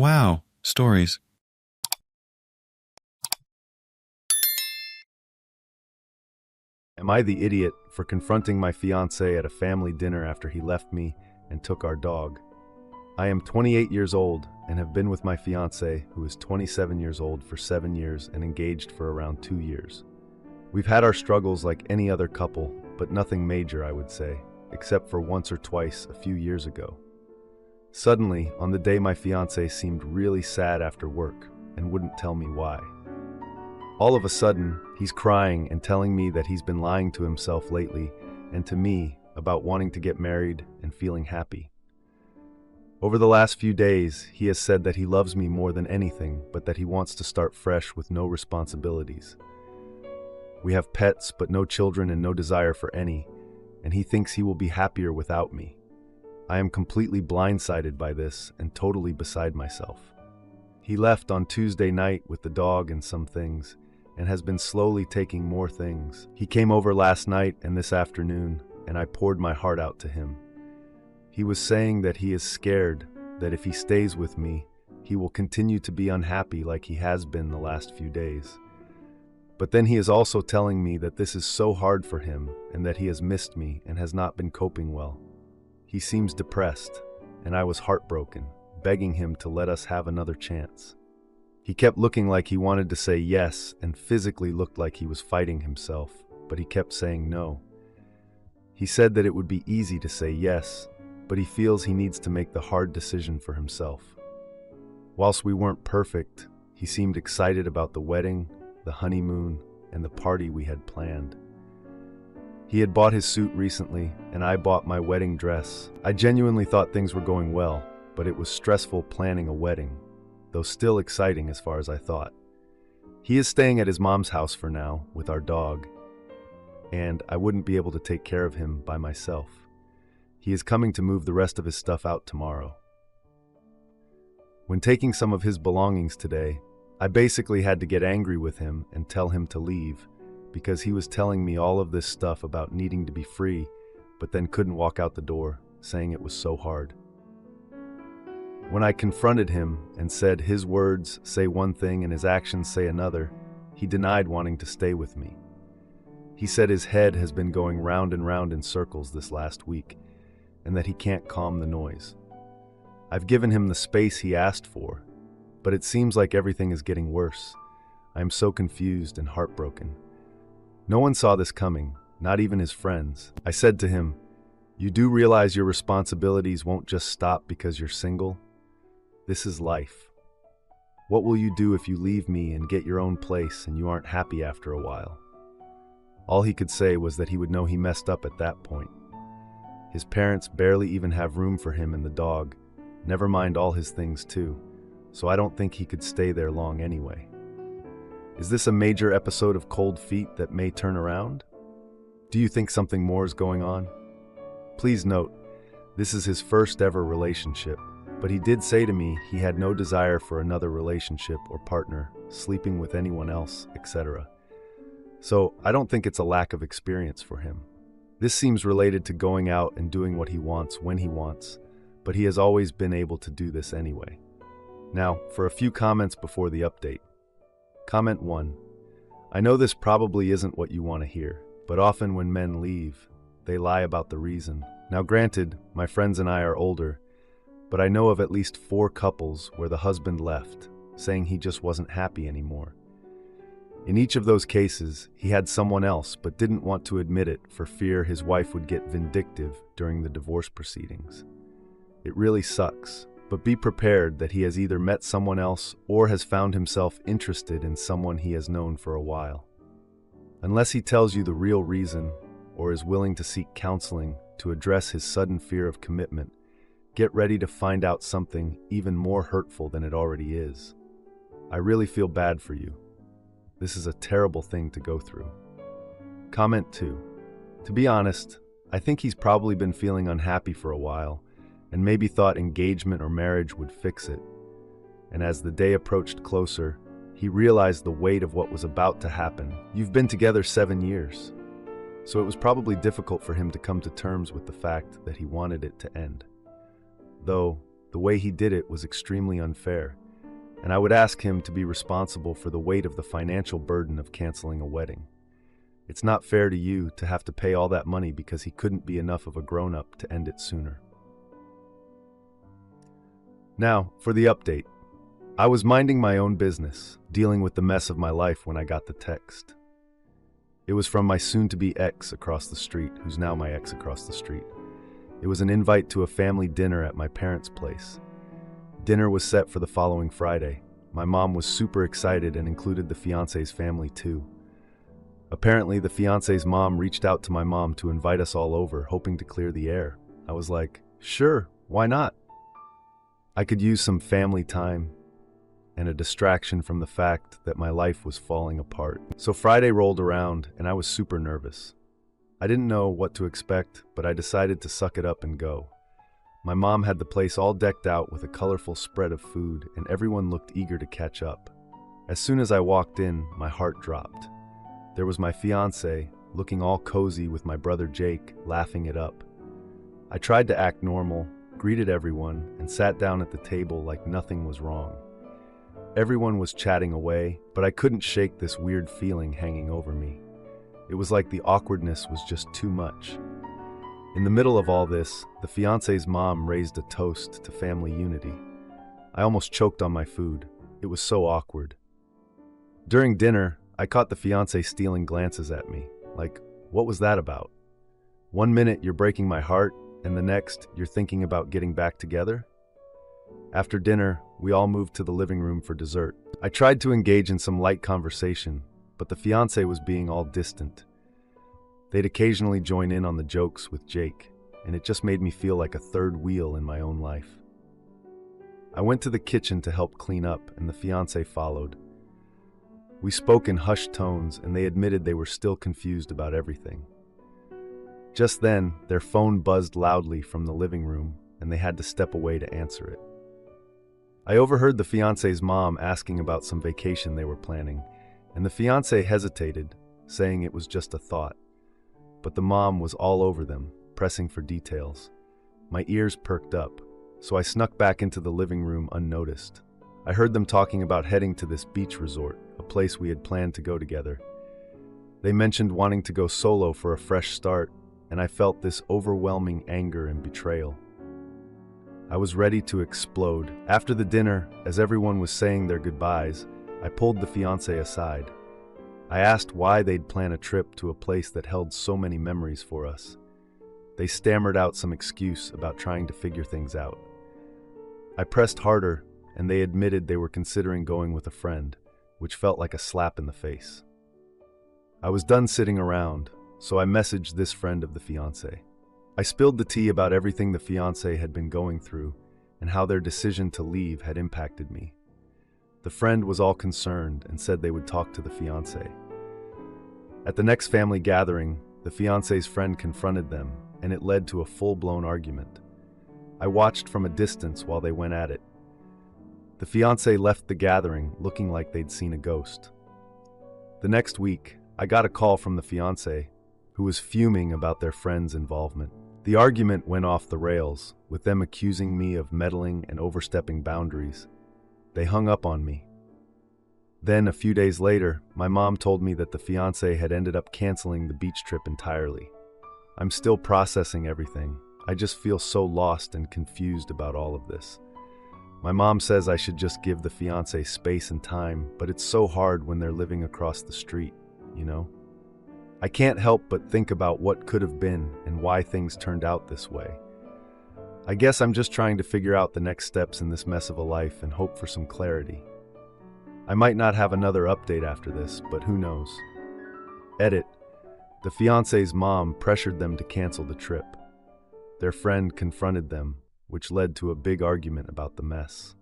Wow, stories. Am I the idiot for confronting my fiancé at a family dinner after he left me and took our dog? I am 28 years old and have been with my fiancé, who is 27 years old, for 7 years and engaged for around 2 years. We've had our struggles like any other couple, but nothing major, I would say, except for once or twice a few years ago. Suddenly, on the day my fiancé seemed really sad after work and wouldn't tell me why. All of a sudden, he's crying and telling me that he's been lying to himself lately and to me about wanting to get married and feeling happy. Over the last few days, he has said that he loves me more than anything, but that he wants to start fresh with no responsibilities. We have pets, but no children and no desire for any, and he thinks he will be happier without me. I am completely blindsided by this and totally beside myself. He left on Tuesday night with the dog and some things, and has been slowly taking more things. He came over last night and this afternoon, and I poured my heart out to him. He was saying that he is scared that if he stays with me, he will continue to be unhappy like he has been the last few days. But then he is also telling me that this is so hard for him and that he has missed me and has not been coping well. He seems depressed, and I was heartbroken, begging him to let us have another chance. He kept looking like he wanted to say yes and physically looked like he was fighting himself, but he kept saying no. He said that it would be easy to say yes, but he feels he needs to make the hard decision for himself. Whilst we weren't perfect, he seemed excited about the wedding, the honeymoon, and the party we had planned. He had bought his suit recently, and I bought my wedding dress. I genuinely thought things were going well, but it was stressful planning a wedding, though still exciting as far as I thought. He is staying at his mom's house for now with our dog, and I wouldn't be able to take care of him by myself. He is coming to move the rest of his stuff out tomorrow. When taking some of his belongings today, I basically had to get angry with him and tell him to leave, because he was telling me all of this stuff about needing to be free, but then couldn't walk out the door, saying it was so hard. When I confronted him and said his words say one thing and his actions say another, he denied wanting to stay with me. He said his head has been going round and round in circles this last week, and that he can't calm the noise. I've given him the space he asked for, but it seems like everything is getting worse. I am so confused and heartbroken. No one saw this coming, not even his friends. I said to him, "You do realize your responsibilities won't just stop because you're single? This is life. What will you do if you leave me and get your own place and you aren't happy after a while?" All he could say was that he would know he messed up at that point. His parents barely even have room for him and the dog, never mind all his things too, so I don't think he could stay there long anyway. Is this a major episode of cold feet that may turn around? Do you think something more is going on? Please note, this is his first ever relationship, but he did say to me he had no desire for another relationship or partner, sleeping with anyone else, etc. So I don't think it's a lack of experience for him. This seems related to going out and doing what he wants when he wants, but he has always been able to do this anyway. Now, for a few comments before the update. Comment 1. I know this probably isn't what you want to hear, but often when men leave, they lie about the reason. Now granted, my friends and I are older, but I know of at least 4 couples where the husband left, saying he just wasn't happy anymore. In each of those cases, he had someone else but didn't want to admit it for fear his wife would get vindictive during the divorce proceedings. It really sucks, but be prepared that he has either met someone else or has found himself interested in someone he has known for a while. Unless he tells you the real reason or is willing to seek counseling to address his sudden fear of commitment, get ready to find out something even more hurtful than it already is. I really feel bad for you. This is a terrible thing to go through. Comment 2. To be honest, I think he's probably been feeling unhappy for a while and maybe thought engagement or marriage would fix it. And as the day approached closer, he realized the weight of what was about to happen. You've been together 7 years, so it was probably difficult for him to come to terms with the fact that he wanted it to end. Though, The way he did it was extremely unfair, and I would ask him to be responsible for the weight of the financial burden of canceling a wedding. It's not fair to you to have to pay all that money because he couldn't be enough of a grown-up to end it sooner. Now, for the update. I was minding my own business, dealing with the mess of my life when I got the text. It was from my soon-to-be ex across the street, who's now my ex across the street. It was an invite to a family dinner at my parents' place. Dinner was set for the following Friday. My mom was super excited and included the fiancé's family too. Apparently, the fiancé's mom reached out to my mom to invite us all over, hoping to clear the air. I was like, sure, why not? I could use some family time and a distraction from the fact that my life was falling apart. So Friday rolled around and I was super nervous. I didn't know what to expect, but I decided to suck it up and go. My mom had the place all decked out with a colorful spread of food, and everyone looked eager to catch up. As soon as I walked in, my heart dropped. There was my fiancé, looking all cozy with my brother Jake, laughing it up. I tried to act normal, greeted everyone, and sat down at the table like nothing was wrong. Everyone was chatting away, but I couldn't shake this weird feeling hanging over me. It was like the awkwardness was just too much. In the middle of all this, the fiancé's mom raised a toast to family unity. I almost choked on my food. It was so awkward. During dinner, I caught the fiancé stealing glances at me. Like, what was that about? 1 minute you're breaking my heart, and the next you're thinking about getting back together? After dinner, we all moved to the living room for dessert. I tried to engage in some light conversation, but the fiancé was being all distant. They'd occasionally join in on the jokes with Jake, and it just made me feel like a third wheel in my own life. I went to the kitchen to help clean up, and the fiancé followed. We spoke in hushed tones, and they admitted they were still confused about everything. Just then, their phone buzzed loudly from the living room, and they had to step away to answer it. I overheard the fiancé's mom asking about some vacation they were planning, and the fiancé hesitated, saying it was just a thought. But the mom was all over them, pressing for details. My ears perked up, so I snuck back into the living room unnoticed. I heard them talking about heading to this beach resort, a place we had planned to go together. They mentioned wanting to go solo for a fresh start, and I felt this overwhelming anger and betrayal. I was ready to explode. After the dinner, as everyone was saying their goodbyes, I pulled the fiancé aside. I asked why they'd plan a trip to a place that held so many memories for us. They stammered out some excuse about trying to figure things out. I pressed harder, and they admitted they were considering going with a friend, which felt like a slap in the face. I was done sitting around, so I messaged this friend of the fiancé. I spilled the tea about everything the fiancé had been going through and how their decision to leave had impacted me. The friend was all concerned and said they would talk to the fiancé. At the next family gathering, the fiancé's friend confronted them, and it led to a full-blown argument. I watched from a distance while they went at it. The fiancé left the gathering looking like they'd seen a ghost. The next week, I got a call from the fiancé, who was fuming about their friend's involvement. The argument went off the rails, with them accusing me of meddling and overstepping boundaries. They hung up on me. Then, a few days later, my mom told me that the fiancé had ended up canceling the beach trip entirely. I'm still processing everything. I just feel so lost and confused about all of this. My mom says I should just give the fiancé space and time, but it's so hard when they're living across the street, you know? I can't help but think about what could have been and why things turned out this way. I guess I'm just trying to figure out the next steps in this mess of a life and hope for some clarity. I might not have another update after this, but who knows? Edit. The fiancé's mom pressured them to cancel the trip. Their friend confronted them, which led to a big argument about the mess.